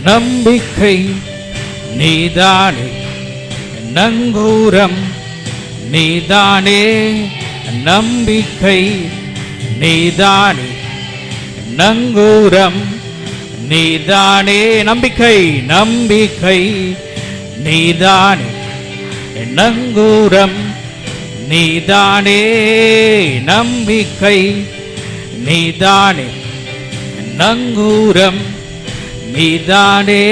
நம்பிக்கை நீதானே, நங்கூரம் நீதானே, நம்பிக்கை நீதானே, நங்கூரம் நீதானே. நம்பிக்கை நம்பிக்கை நீதானே, நங்கூரம் நீதானே, நம்பிக்கை நீதானே, நங்கூரம் நீதானே.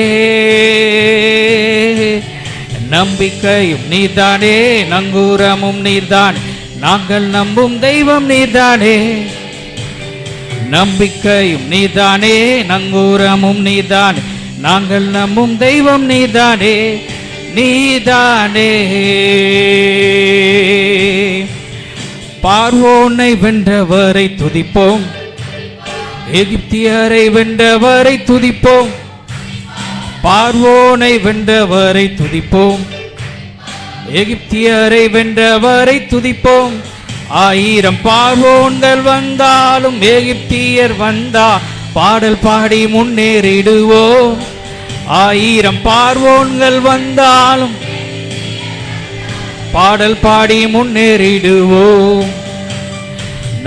நம்பிக்கையும் நீதானே, நங்கூரமும் நீதானே, நாங்கள் நம்பும் தெய்வம் நீதானே. நம்பிக்கையும் நீதானே, நங்கூரமும் நீதானே, நாங்கள் நம்பும் தெய்வம் நீதானே, நீதானே. பார்வோனை வென்றவரை துதிப்போம், எகிப்தியரை வென்றவரை துதிப்போம். பார்வோனை வென்றவரை துதிப்போம், எகிப்தியரை வென்றவரை துதிப்போம். 1000 பார்வோன்கள் வந்தாலும் எகிப்தியர் வந்தா பாடல் பாடி முன்னேறிடுவோம். 1000 பார்வோன்கள் வந்தாலும் பாடல் பாடி முன்னேறிடுவோம்.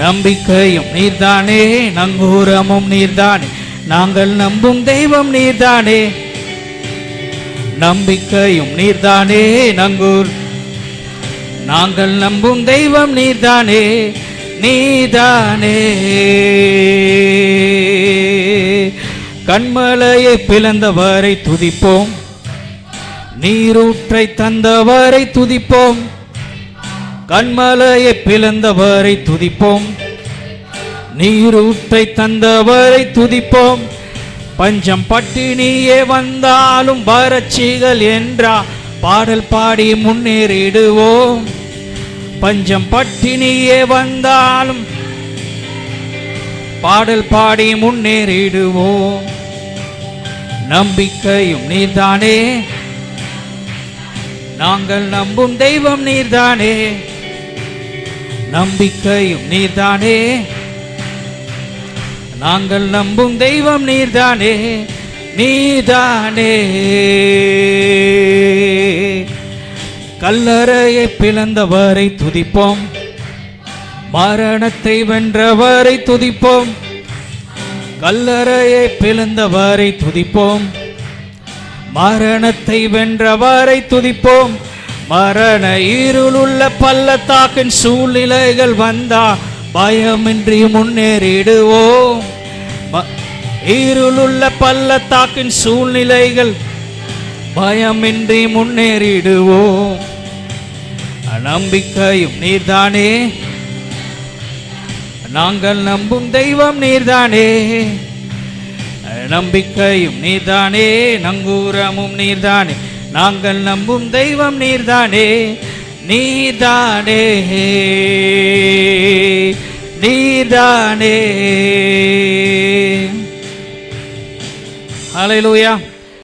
நம்பிக்கையும் நீர்தானே, நங்கூரமும் நீர்தானே, நாங்கள் நம்பும் தெய்வம் நீர்தானே. நம்பிக்கையும் நீர்தானே, நங்கூர் நாங்கள் நம்பும் தெய்வம் நீர்தானே, நீதானே. கண்மலையை பிளந்தவரை துதிப்போம், நீரூற்றை தந்தவரை துதிப்போம். கண்மலையை பிளந்தவரை துதிப்போம், நீரூற்றை தந்தவரை துதிப்போம். பஞ்சம் பட்டினியே வந்தாலும் வறட்சிகள் என்றா பாடல் பாடி முன்னேறிடுவோம். பஞ்சம் பட்டினியே வந்தாலும் பாடல் பாடி முன்னேறிடுவோம். நம்பிக்கையும் நீர்தானே, நாங்கள் நம்பும் தெய்வம் நீர்தானே. நம்பிக்கையும் நீர்தானே, நாங்கள் நம்பும் தெய்வம் நீர்தானே, நீதானே. கல்லறையை பிளந்தவரை துதிப்போம், மரணத்தை வென்றவரை துதிப்போம். கல்லறையை பிளந்தவரை துதிப்போம், மரணத்தை வென்றவரை துதிப்போம். மரண இருளுள்ள பள்ளத்தாக்கின் சூழ்நிலைகள் வந்தா பயமின்றி முன்னேறிடுவோம். இருளுள்ள பள்ளத்தாக்கின் சூழ்நிலைகள் பயமின்றி முன்னேறிடுவோம். நம்பிக்கையும் நீர்தானே, நாங்கள் நம்பும் தெய்வம் நீர்தானே. நம்பிக்கையும் நீர்தானே, நங்கூரமும் நீர்தானே, நாங்கள் நம்பும் தெய்வம் நீர்தானே, நீதானே, நீதானே. ஹல்லேலூயா.